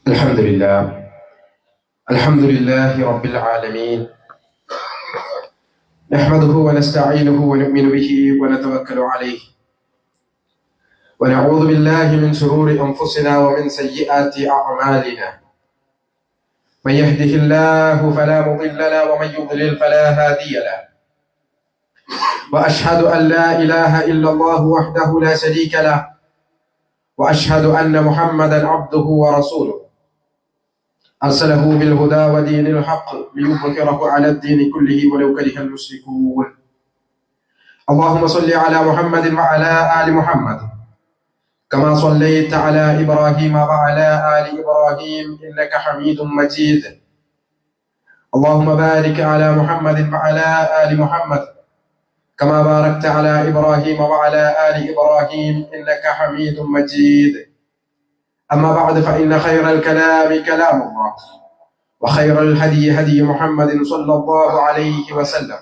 الحمد لله. الحمد لله رب العالمين. نحمده ونستعينه ونؤمن به ونتوكل عليه، ونعوذ بالله من شرور أنفسنا ومن سيئات أعمالنا. من يهده الله فلا مضل له ومن يضلل فلا هادي له. وأشهد أن لا إله إلا الله وحده لا شريك له، وأشهد أن محمدا عبده ورسوله أرسله بالهدى ودين الحق ليظهره على الدين كله ولو كره المشركون. اللهم صل على محمد وعلى آل محمد كما صليت على إبراهيم وعلى آل إبراهيم إنك حميد مجيد. اللهم بارك على محمد وعلى آل محمد كما باركت على إبراهيم وعلى آل إبراهيم إنك حميد مجيد. أما بعد، فإن خير الكلام كلام الله، وخير الهدي هدي محمد صلى الله عليه وسلم،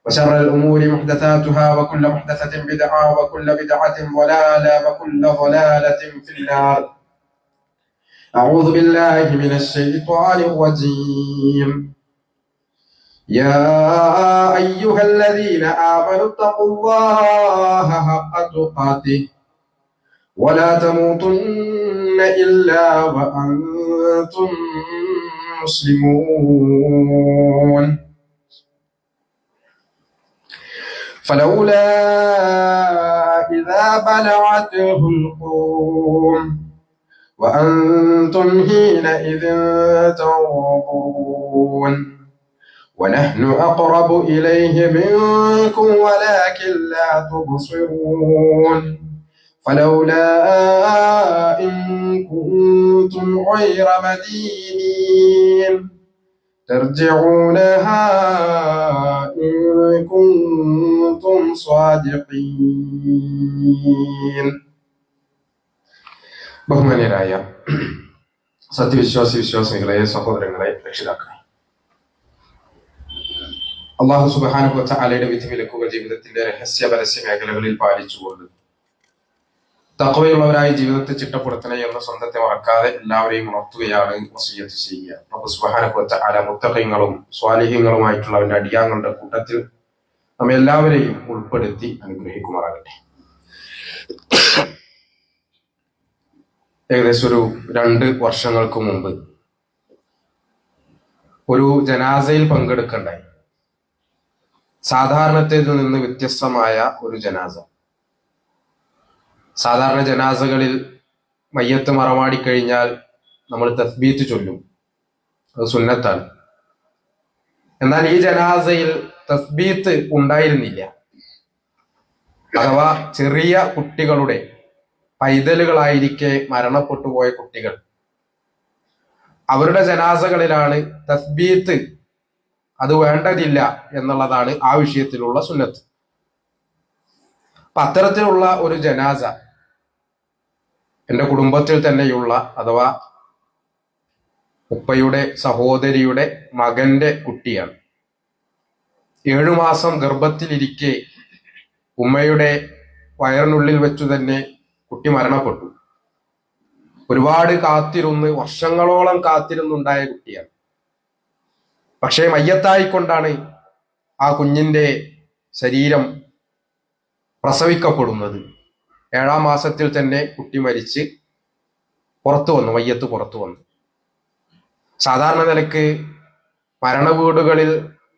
وشر الأمور محدثاتها، وكل محدثة بدعة، وكل بدعة ضلالة، وكل ضلالة في النار. أعوذ بالله من الشيطان الرجيم. يا أيها الذين آمنوا اتقوا الله حق تقاته ولا تموتن إلا وأنتم مسلمون. فلولا إذا بلغته الحلقوم وأنتم حينئذ تنظرون ونحن أقرب إليه منكم ولكن لا تبصرون. فلولا إن كنتم غير مدينين ترجعونها إن كنتم صادقين. ബഹുമാന്യരായ വിശ്വാസികളെ, സഹോദരങ്ങളെ, രക്ഷിതാക്കളെ, അല്ലാഹു സുബ്ഹാനഹു വ തആലയുടെ വിധിവിലക്കുകൾ ജീവിതത്തിന്റെ രഹസ്യ പരസ്യ മേഖലകളിൽ പാലിച്ചുകൊണ്ട് തഖ്വയുള്ളവരായി ജീവിതത്തെ ചിട്ടപ്പെടുത്തണേ എന്ന സ്വന്തത്തെ മറക്കാതെ എല്ലാവരെയും ഉണർത്തുകയാണ് വസിയ്യത്ത് ചെയ്യുക. റബ്ബ് സുബ്ഹാനഹു വ തആല മുത്തഖീങ്ങളും സ്വാലിഹീങ്ങളുമായിട്ടുള്ള അവന്റെ അടിയാങ്ങളുടെ കൂട്ടത്തിൽ നമ്മെ എല്ലാവരെയും ഉൾപ്പെടുത്തി അനുഗ്രഹിക്കുമാറാകട്ടെ. ഏകദേശം ഒരു 2 വർഷങ്ങൾക്ക് മുമ്പ് ഒരു ജനാസയിൽ പങ്കെടുക്കണ്ടായി. സാധാരണത്തിൽ നിന്ന് വ്യത്യസ്തമായ ഒരു ജനാസ. സാധാരണ ജനാസകളിൽ മയ്യത്ത് മറമാടിക്കഴിഞ്ഞാൽ നമ്മൾ തസ്ബീത്ത് ചൊല്ലും, അത് സുന്നത്താണ്. എന്നാൽ ഈ ജനാസയിൽ തസ്ബീത്ത് ഉണ്ടായിരുന്നില്ല. അഥവാ ചെറിയ കുട്ടികളുടെ പൈതലുകളായിരിക്കെ മരണപ്പെട്ടു പോയ കുട്ടികൾ, അവരുടെ ജനാസകളിലാണ് തസ്ബീത്ത് അത് വേണ്ടതില്ല എന്നുള്ളതാണ് ആ വിഷയത്തിലുള്ള സുന്നത്ത്. അപ്പൊ അത്തരത്തിലുള്ള ഒരു ജനാസ എൻ്റെ കുടുംബത്തിൽ തന്നെയുള്ള, അഥവാ ഉപ്പയുടെ സഹോദരിയുടെ മകന്റെ കുട്ടിയാണ്. 7 മാസം ഗർഭത്തിലിരിക്കെ ഉമ്മയുടെ വയറിനുള്ളിൽ വെച്ചു തന്നെ കുട്ടി മരണപ്പെട്ടു. ഒരുപാട് കാത്തിരുന്ന്, വർഷങ്ങളോളം കാത്തിരുന്നുണ്ടായ കുട്ടിയാണ്. പക്ഷേ മയ്യത്തായിക്കൊണ്ടാണ് ആ കുഞ്ഞിന്റെ ശരീരം പ്രസവിക്കപ്പെടുന്നത്. 7-ാം മാസത്തിൽ തന്നെ കുട്ടി മരിച്ച് പുറത്തു വന്നു, മയ്യത്ത് പുറത്തു വന്നു. സാധാരണ നിലക്ക് മരണവീടുകളിൽ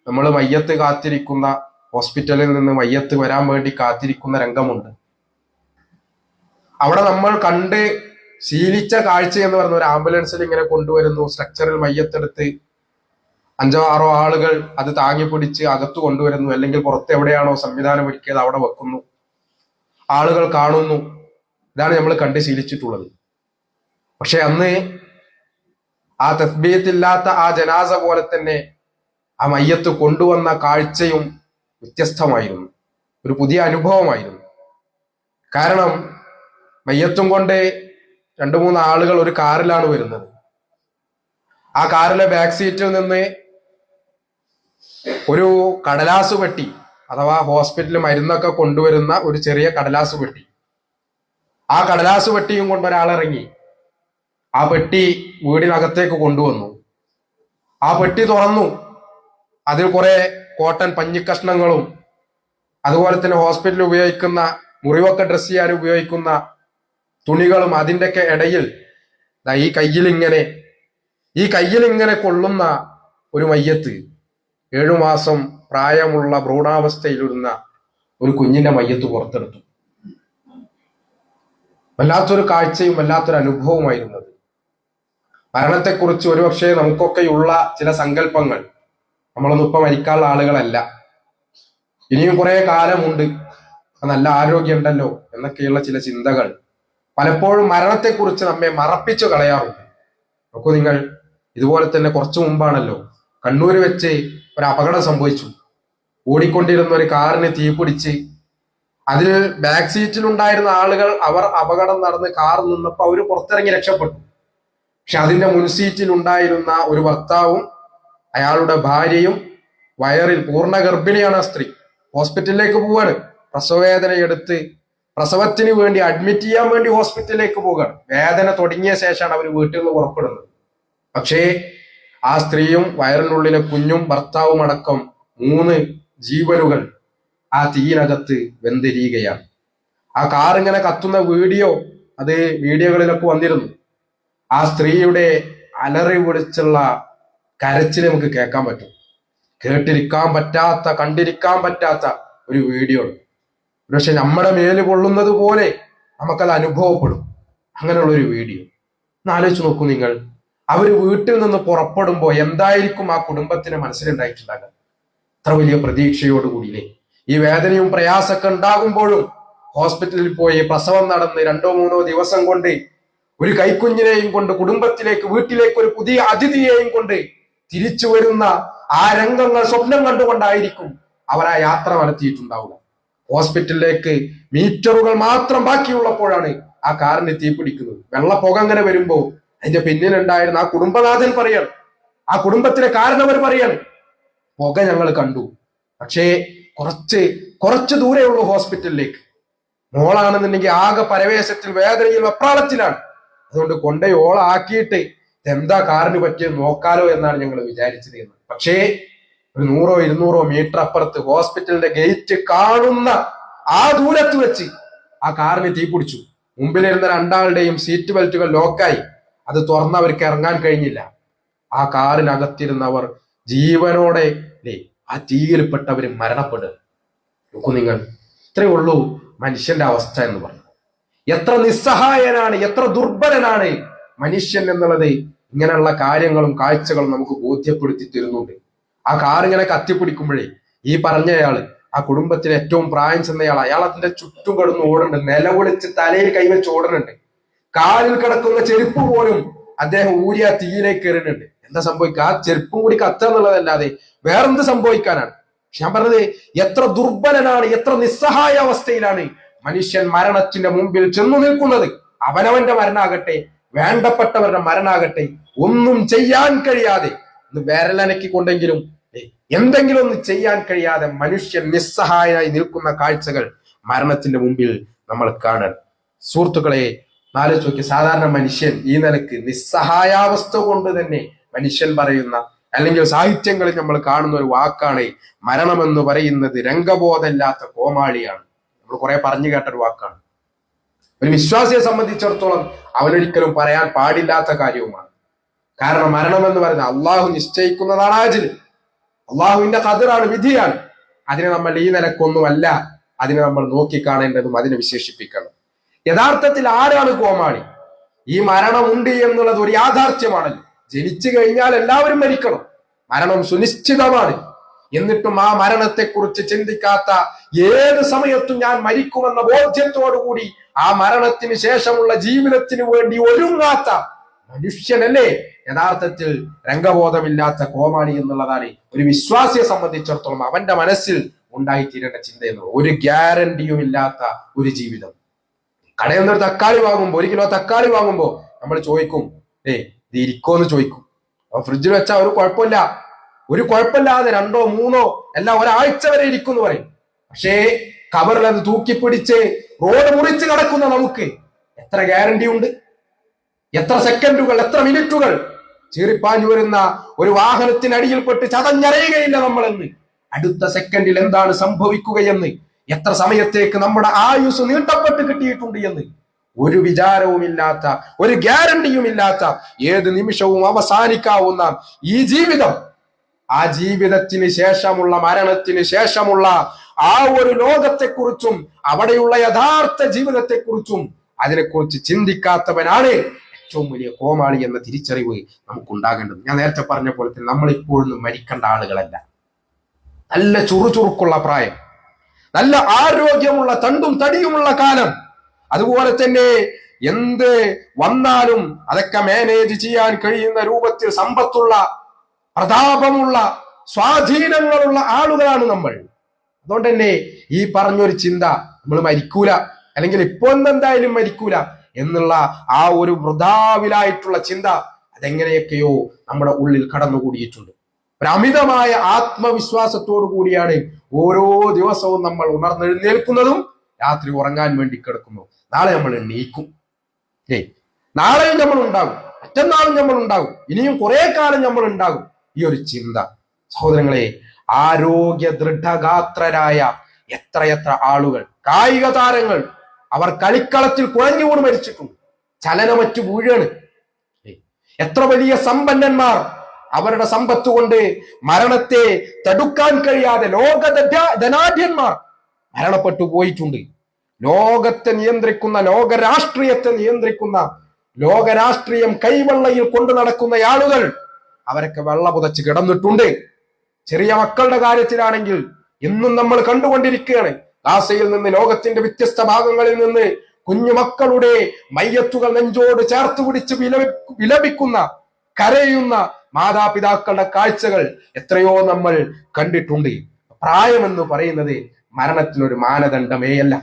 നമ്മൾ മയ്യത്ത് കാത്തിരിക്കുന്ന, ഹോസ്പിറ്റലിൽ നിന്ന് മയ്യത്ത് വരാൻ വേണ്ടി കാത്തിരിക്കുന്ന രംഗമുണ്ട്. അവിടെ നമ്മൾ കണ്ട് ശീലിച്ച കാഴ്ച എന്ന് പറഞ്ഞ ഒരു ആംബുലൻസിൽ ഇങ്ങനെ കൊണ്ടുവരുന്നു, സ്ട്രക്ചറിൽ മയ്യത്തെടുത്ത് 5-6 ആളുകൾ അത് താങ്ങിപ്പിടിച്ച് അകത്തു കൊണ്ടുവരുന്നു, അല്ലെങ്കിൽ പുറത്ത് എവിടെയാണോ സംവിധാനം ഒരുക്കിയത് അവിടെ വെക്കുന്നു, ആളുകൾ കാണുന്നു. ഇതാണ് നമ്മൾ കണ്ട് ശീലിച്ചിട്ടുള്ളത്. പക്ഷെ അന്ന് ആ തസ്ബീത്തില്ലാത്ത ആ ജനാസ പോലെ തന്നെ ആ മയ്യത്ത് കൊണ്ടുവന്ന കാഴ്ചയും വ്യത്യസ്തമായിരുന്നു, ഒരു പുതിയ അനുഭവമായിരുന്നു. കാരണം മയ്യത്തും കൊണ്ട് 2-3 ആളുകൾ ഒരു കാറിലാണ് വരുന്നത്. ആ കാറിലെ ബാക്ക് സീറ്റിൽ നിന്ന് ഒരു കടലാസ് പെട്ടി, അഥവാ ഹോസ്പിറ്റലിൽ മരുന്നൊക്കെ കൊണ്ടുവരുന്ന ഒരു ചെറിയ കടലാസ് പെട്ടി, ആ കടലാസ് പെട്ടിയും കൊണ്ട് ഒരാളിറങ്ങി. ആ പെട്ടി വീടിനകത്തേക്ക് കൊണ്ടുവന്നു. ആ പെട്ടി തുറന്നു. അതിൽ കുറെ കോട്ടൺ പഞ്ഞിക്കഷ്ണങ്ങളും അതുപോലെ തന്നെ ഹോസ്പിറ്റലിൽ ഉപയോഗിക്കുന്ന മുറിവൊക്കെ ഡ്രസ് ചെയ്യാൻ ഉപയോഗിക്കുന്ന തുണികളും അതിൻ്റെയൊക്കെ ഇടയിൽ ഈ കയ്യിൽ ഇങ്ങനെ കൊള്ളുന്ന ഒരു മയ്യത്ത്, 7 മാസം പ്രായമുള്ള ഭ്രൂണാവസ്ഥയിലിരുന്ന ഒരു കുഞ്ഞിന്റെ മയ്യത്ത് പുറത്തെടുത്തു. വല്ലാത്തൊരു കാഴ്ചയും വല്ലാത്തൊരു അനുഭവമായിരുന്നത്. മരണത്തെക്കുറിച്ച് ഒരുപക്ഷെ നമുക്കൊക്കെയുള്ള ചില സങ്കല്പങ്ങൾ, നമ്മളൊന്നും ഇപ്പൊ മരിക്കാനുള്ള ആളുകളല്ല, ഇനിയും കുറെ കാലമുണ്ട്, നല്ല ആരോഗ്യമുണ്ടല്ലോ എന്നൊക്കെയുള്ള ചില ചിന്തകൾ പലപ്പോഴും മരണത്തെക്കുറിച്ച് നമ്മെ മറപ്പിച്ചു കളയാറുണ്ട്. നോക്കൂ നിങ്ങൾ, ഇതുപോലെ തന്നെ കുറച്ചു മുമ്പാണല്ലോ കണ്ണൂര് വെച്ച് ഒരു അപകടം സംഭവിച്ചു. ഓടിക്കൊണ്ടിരുന്ന ഒരു കാറിന് തീപിടിച്ച് അതിൽ ബാക്ക് സീറ്റിലുണ്ടായിരുന്ന ആളുകൾ, അവർ അപകടം നടന്ന് കാർ നിന്നപ്പോൾ അവർ പുറത്തിറങ്ങി രക്ഷപ്പെട്ടു. പക്ഷെ അതിന്റെ മുൻസീറ്റിൽ ഉണ്ടായിരുന്ന ഒരു ഭർത്താവും അയാളുടെ ഭാര്യയും വയറിൽ, പൂർണ്ണ ഗർഭിണിയാണ് ആ സ്ത്രീ, ഹോസ്പിറ്റലിലേക്ക് പോവാണ്. പ്രസവവേദനയെടുത്ത് പ്രസവത്തിന് വേണ്ടി അഡ്മിറ്റ് ചെയ്യാൻ വേണ്ടി ഹോസ്പിറ്റലിലേക്ക് പോവുകയാണ്. വേദന തുടങ്ങിയ ശേഷമാണ് അവർ വീട്ടിൽ നിന്ന് പുറപ്പെടുന്നത്. പക്ഷേ ആ സ്ത്രീയും വയറിനുള്ളിലെ കുഞ്ഞും ഭർത്താവും അടക്കം 3 ജീവനുകൾ ആ തീയിനകത്ത് വെന്തിരിയുകയാണ്. ആ കാർ ഇങ്ങനെ കത്തുന്ന വീഡിയോകളിലൊക്കെ വന്നിരുന്നു. ആ സ്ത്രീയുടെ അലറി വിളിച്ചുള്ള കരച്ചിൽ നമുക്ക് കേൾക്കാൻ പറ്റും. കേട്ടിരിക്കാൻ പറ്റാത്ത, കണ്ടിരിക്കാൻ പറ്റാത്ത ഒരു വീഡിയോ. പക്ഷെ നമ്മുടെ മേല് കൊള്ളുന്നത് പോലെ നമുക്കത് അനുഭവപ്പെടും. അങ്ങനെയുള്ള ഒരു വീഡിയോ ഒന്ന് ആലോചിച്ച് നോക്കൂ നിങ്ങൾ. അവര് വീട്ടിൽ നിന്ന് പുറപ്പെടുമ്പോ എന്തായിരിക്കും ആ കുടുംബത്തിന് മനസ്സിലുണ്ടായിട്ടുണ്ടാകുക? അത്ര വലിയ പ്രതീക്ഷയോടുകൂടിയില്ലേ? ഈ വേദനയും പ്രയാസമൊക്കെ ഉണ്ടാകുമ്പോഴും ഹോസ്പിറ്റലിൽ പോയി പ്രസവം നടന്ന് 2-3 ദിവസം കൊണ്ട് ഒരു കൈക്കുഞ്ഞിനെയും കൊണ്ട് കുടുംബത്തിലേക്ക്, വീട്ടിലേക്ക് ഒരു പുതിയ അതിഥിയെയും കൊണ്ട് തിരിച്ചു വരുന്ന ആ രംഗങ്ങൾ സ്വപ്നം കണ്ടുകൊണ്ടായിരിക്കും അവർ ആ യാത്ര നടത്തിയിട്ടുണ്ടാവുക. ഹോസ്പിറ്റലിലേക്ക് മീറ്ററുകൾ മാത്രം ബാക്കിയുള്ളപ്പോഴാണ് ആ കാറിന് തീപിടിക്കുന്നത്. വെള്ളപ്പുക അങ്ങനെ വരുമ്പോ അതിന്റെ പിന്നിലുണ്ടായിരുന്ന ആ കുടുംബനാഥൻ പറയാണ്, ആ കുടുംബത്തിലെ കാരണവർ പറയാണ്, പുക ഞങ്ങൾ കണ്ടു, പക്ഷേ കുറച്ച് ദൂരെയുള്ളൂ ഹോസ്പിറ്റലിലേക്ക്. മോളാണെന്നുണ്ടെങ്കിൽ ആകെ പരവേശത്തിൽ, വേദനയിൽ, വെപ്രാളത്തിലാണ്. അതുകൊണ്ട് കൊണ്ടുപോയി ഓളാക്കിയിട്ട് എന്താ കാറിന് പറ്റിയത് നോക്കാലോ എന്നാണ് ഞങ്ങൾ വിചാരിച്ചത് എന്ന്. പക്ഷേ ഒരു 100-200 മീറ്റർ അപ്പുറത്ത് ഹോസ്പിറ്റലിന്റെ ഗേറ്റ് കാണുന്ന ആ ദൂരത്ത് വെച്ച് ആ കാറിന് തീ പിടിച്ചു. മുമ്പിലിരുന്ന 2 ആളുടെയും സീറ്റ് ബെൽറ്റുകൾ ലോക്കായി. അത് തുറന്ന് അവർക്ക് ഇറങ്ങാൻ കഴിഞ്ഞില്ല. ആ കാറിനകത്തിരുന്നവർ ജീവനോടെ ആ തീയിൽപ്പെട്ടവര് മരണപ്പെടുക. നോക്കൂ നിങ്ങൾ, ഇത്രയേ ഉള്ളൂ മനുഷ്യന്റെ അവസ്ഥ എന്ന് പറഞ്ഞു. എത്ര നിസ്സഹായനാണ്, എത്ര ദുർബലനാണ് മനുഷ്യൻ എന്നുള്ളത് ഇങ്ങനെയുള്ള കാര്യങ്ങളും കാഴ്ചകളും നമുക്ക് ബോധ്യപ്പെടുത്തി തരുന്നുണ്ട്. ആ കാറിങ്ങനെ കത്തിപ്പിടിക്കുമ്പോഴേ ഈ പറഞ്ഞയാള്, ആ കുടുംബത്തിലെ ഏറ്റവും പ്രായം ചെന്നയാൾ, അയാൾ അതിന്റെ ചുറ്റും കിടന്ന് ഓടുന്നുണ്ട്, നിലവിളിച്ച് തലയിൽ കൈവച്ച് ഓടുന്നുണ്ട്. കാലിൽ കിടക്കുന്ന ചെരുപ്പ് പോലും അദ്ദേഹം ഊരി ആ തീയിലേക്ക് എറിയുന്നുണ്ട്. എന്താ സംഭവിക്കുക? ആ ചെരുപ്പും കൂടി കത്തുക എന്നുള്ളതല്ലാതെ വേറെന്ത് സംഭവിക്കാനാണ്? ഞാൻ പറഞ്ഞത്, എത്ര ദുർബലനാണ്, എത്ര നിസ്സഹായ അവസ്ഥയിലാണ് മനുഷ്യൻ മരണത്തിന്റെ മുമ്പിൽ ചെന്നു നിൽക്കുന്നത്. അവനവന്റെ മരണാകട്ടെ, വേണ്ടപ്പെട്ടവരുടെ മരണാകട്ടെ, ഒന്നും ചെയ്യാൻ കഴിയാതെ, വിരലനക്കിക്കൊണ്ടെങ്കിലും എന്തെങ്കിലും ഒന്ന് ചെയ്യാൻ കഴിയാതെ മനുഷ്യൻ നിസ്സഹായനായി നിൽക്കുന്ന കാഴ്ചകൾ മരണത്തിന്റെ മുമ്പിൽ നമ്മൾ കാണാൻ. സുഹൃത്തുക്കളെ, ആലോചിച്ച് നോക്കി, സാധാരണ മനുഷ്യൻ ഈ നിലക്ക് നിസ്സഹായാവസ്ഥ കൊണ്ട് തന്നെ മനുഷ്യൻ പറയുന്ന, അല്ലെങ്കിൽ സാഹിത്യങ്ങളിൽ നമ്മൾ കാണുന്ന ഒരു വാക്കാണ് മരണമെന്ന് പറയുന്നത്. രംഗബോധമില്ലാത്ത കോമാളിയാണ്. നമ്മൾ കുറെ പറഞ്ഞു കേട്ടൊരു വാക്കാണ്. ഒരു വിശ്വാസിയെ സംബന്ധിച്ചിടത്തോളം അവനൊരിക്കലും പറയാൻ പാടില്ലാത്ത കാര്യവുമാണ്. കാരണം മരണമെന്ന് പറയുന്നത് അള്ളാഹു നിശ്ചയിക്കുന്നതാണ്. ആജിൽ അള്ളാഹുവിന്റെ ഖദറാണ്, വിധിയാണ്. അതിനെ നമ്മൾ ഈ നിലക്കൊന്നുമല്ല അതിനെ നമ്മൾ നോക്കിക്കാണേണ്ടതും അതിനെ വിശേഷിപ്പിക്കണം. യഥാർത്ഥത്തിൽ ആരാണ് കോമാളി? ഈ മരണമുണ്ട് എന്നുള്ളത് ഒരു യാഥാർത്ഥ്യമാണല്ലോ. ജനിച്ചു കഴിഞ്ഞാൽ എല്ലാവരും മരിക്കണം, മരണം സുനിശ്ചിതമാണ്. എന്നിട്ടും ആ മരണത്തെക്കുറിച്ച് ചിന്തിക്കാത്ത, ഏത് സമയത്തും ഞാൻ മരിക്കുമെന്ന ബോധ്യത്തോടുകൂടി ആ മരണത്തിന് ശേഷമുള്ള ജീവിതത്തിന് വേണ്ടി ഒരുങ്ങാത്ത മനുഷ്യനല്ലേ യഥാർത്ഥത്തിൽ രംഗബോധമില്ലാത്ത കോമാളി എന്നുള്ളതാണ് ഒരു വിശ്വാസിയെ സംബന്ധിച്ചിടത്തോളം അവന്റെ മനസ്സിൽ ഉണ്ടായിത്തീരേണ്ട ചിന്തയെന്ന്. ഒരു ഗ്യാരണ്ടിയും ഇല്ലാത്ത ഒരു ജീവിതം. കടയിൽ നിന്നൊരു തക്കാളി വാങ്ങുമ്പോ, 1 കിലോ തക്കാളി വാങ്ങുമ്പോ നമ്മൾ ചോദിക്കും, ഇത് ഇരിക്കോന്ന് ചോദിക്കും. അപ്പൊ ഫ്രിഡ്ജിൽ വെച്ചാൽ ഒരു കുഴപ്പമില്ലാതെ 2 or 3 എല്ലാം ഒരാഴ്ച വരെ ഇരിക്കും എന്ന് പറയും. പക്ഷേ കവറിൽ അത് തൂക്കിപ്പിടിച്ച് റോഡ് മുറിച്ച് നടക്കുന്ന നമുക്ക് എത്ര ഗ്യാരണ്ടി ഉണ്ട്? എത്ര സെക്കൻഡുകൾ, എത്ര മിനിറ്റുകൾ ചീറിപ്പാഞ്ഞു വരുന്ന ഒരു വാഹനത്തിനടിയിൽപ്പെട്ട് ചതഞ്ഞറിയുകയില്ല നമ്മളെന്ന്. അടുത്ത സെക്കൻഡിൽ എന്താണ് സംഭവിക്കുകയെന്ന്, എത്ര സമയത്തേക്ക് നമ്മുടെ ആയുസ് നീട്ടപ്പെട്ട് കിട്ടിയിട്ടുണ്ട് എന്ന് ഒരു വിചാരവുമില്ലാത്ത, ഒരു ഗ്യാരണ്ടിയുമില്ലാത്ത, ഏത് നിമിഷവും അവസാനിക്കാവുന്ന ഈ ജീവിതം, ആ ജീവിതത്തിന് ശേഷമുള്ള, മരണത്തിന് ശേഷമുള്ള ആ ഒരു ലോകത്തെക്കുറിച്ചും അവിടെയുള്ള യഥാർത്ഥ ജീവിതത്തെക്കുറിച്ചും അതിനെക്കുറിച്ച് ചിന്തിക്കാത്തവനാണ് ഏറ്റവും വലിയ കോമാളി എന്ന തിരിച്ചറിവ് നമുക്കുണ്ടാകേണ്ടത്. ഞാൻ നേരത്തെ പറഞ്ഞ പോലെ തന്നെ നമ്മളിപ്പോഴൊന്നും മരിക്കേണ്ട ആളുകളല്ല. നല്ല ചുറുചുറുക്കുള്ള പ്രായം, നല്ല ആരോഗ്യമുള്ള തണ്ടും തടിയുമുള്ള കാലം, അതുപോലെ തന്നെ എന്ത് വന്നാലും അതൊക്കെ മാനേജ് ചെയ്യാൻ കഴിയുന്ന രൂപത്തിൽ സമ്പത്തുള്ള, പ്രതാപമുള്ള, സ്വാധീനങ്ങളുള്ള ആളുകളാണ് നമ്മൾ. അതുകൊണ്ട് തന്നെ ഈ പറഞ്ഞൊരു ചിന്ത, നമ്മൾ മരിക്കൂല, അല്ലെങ്കിൽ ഇപ്പൊ എന്തായാലും മരിക്കൂല എന്നുള്ള ആ ഒരു വൃഥാവിലായിട്ടുള്ള ചിന്ത, അതെങ്ങനെയൊക്കെയോ നമ്മുടെ ഉള്ളിൽ കടന്നുകൂടിയിട്ടുണ്ട്. ഒരു അമിതമായ ആത്മവിശ്വാസത്തോടു കൂടിയാണ് ഓരോ ദിവസവും നമ്മൾ ഉണർന്നെഴുന്നേൽക്കുന്നതും രാത്രി ഉറങ്ങാൻ വേണ്ടി കിടക്കുന്നു. നാളെ നമ്മൾ എണീക്കും, നാളെയും നമ്മൾ ഉണ്ടാകും, മറ്റന്നാളും നമ്മൾ ഉണ്ടാകും, ഇനിയും കുറെ കാലം നമ്മൾ ഉണ്ടാകും. ഈ ഒരു ചിന്ത സഹോദരങ്ങളെ, ആരോഗ്യ ദൃഢഗാത്രരായ എത്രയെത്ര ആളുകൾ, കായിക താരങ്ങൾ, അവർ കളിക്കളത്തിൽ കുഴഞ്ഞു വീണ് മരിച്ചിട്ടുണ്ട്, ചലനമറ്റു വീഴാണ്. എത്ര വലിയ സമ്പന്നന്മാർ അവരുടെ സമ്പത്ത് കൊണ്ട് മരണത്തെ തടുക്കാൻ കഴിയാതെ ലോക ധനാഢ്യന്മാർ മരണപ്പെട്ടു പോയിട്ടുണ്ട്. ലോകത്തെ നിയന്ത്രിക്കുന്ന, ലോകരാഷ്ട്രീയത്തെ നിയന്ത്രിക്കുന്ന, ലോകരാഷ്ട്രീയം കൈവെള്ളയിൽ കൊണ്ടു നടക്കുന്ന ആളുകൾ, അവരൊക്കെ വെള്ള പുതച്ച് കിടന്നിട്ടുണ്ട്. ചെറിയ മക്കളുടെ കാര്യത്തിലാണെങ്കിൽ ഇന്നും നമ്മൾ കണ്ടുകൊണ്ടിരിക്കുകയാണ്. ഗാസയിൽ നിന്ന്, ലോകത്തിന്റെ വ്യത്യസ്ത ഭാഗങ്ങളിൽ നിന്ന് കുഞ്ഞുമക്കളുടെ മയ്യത്തുകൾ നെഞ്ചോട് ചേർത്ത് പിടിച്ച് വിലപിക്കുന്ന, കരയുന്ന മാതാപിതാക്കളുടെ കാഴ്ചകൾ എത്രയോ നമ്മൾ കണ്ടിട്ടുണ്ട്. പ്രായമെന്ന് പറയുന്നത് മരണത്തിനൊരു മാനദണ്ഡമേയല്ല.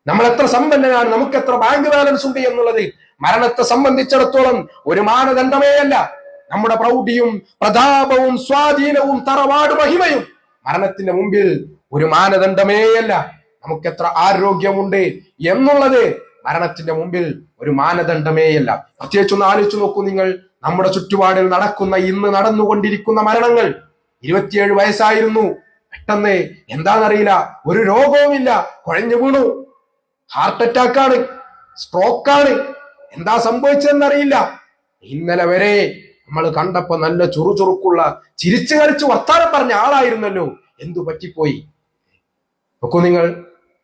നമ്മൾ എത്ര സമ്പന്നനാണ്, നമുക്ക് എത്ര ബാങ്ക് ബാലൻസ് ഉണ്ട് എന്നുള്ളത് മരണത്തെ സംബന്ധിച്ചിടത്തോളം ഒരു മാനദണ്ഡമേയല്ല. നമ്മുടെ പ്രൗഢിയും പ്രതാപവും സ്വാധീനവും തറവാട് മഹിമയും മരണത്തിന്റെ മുമ്പിൽ ഒരു മാനദണ്ഡമേയല്ല. നമുക്കെത്ര ആരോഗ്യമുണ്ട് എന്നുള്ളത് മരണത്തിന്റെ മുമ്പിൽ ഒരു മാനദണ്ഡമേയല്ല. പ്രത്യേകിച്ചൊന്ന് ആലോചിച്ചു നോക്കൂ നിങ്ങൾ, നമ്മുടെ ചുറ്റുപാടിൽ നടക്കുന്ന, ഇന്ന് നടന്നുകൊണ്ടിരിക്കുന്ന മരണങ്ങൾ. 27 വയസ്സായിരുന്നു, പെട്ടെന്ന് എന്താണെന്നറിയില്ല, ഒരു രോഗവുമില്ല, കുഴഞ്ഞു വീണു, ഹാർട്ട് അറ്റാക്കാണ്, സ്ട്രോക്കാണ്, എന്താ സംഭവിച്ചതെന്നറിയില്ല. ഇന്നലെ വരെ നമ്മൾ കണ്ടപ്പോ നല്ല ചുറുചുറുക്കുള്ള, ചിരിച്ചു കളിച്ച് വർത്താനം പറഞ്ഞ ആളായിരുന്നല്ലോ, എന്തു പറ്റിപ്പോയി നോക്കൂ നിങ്ങൾ.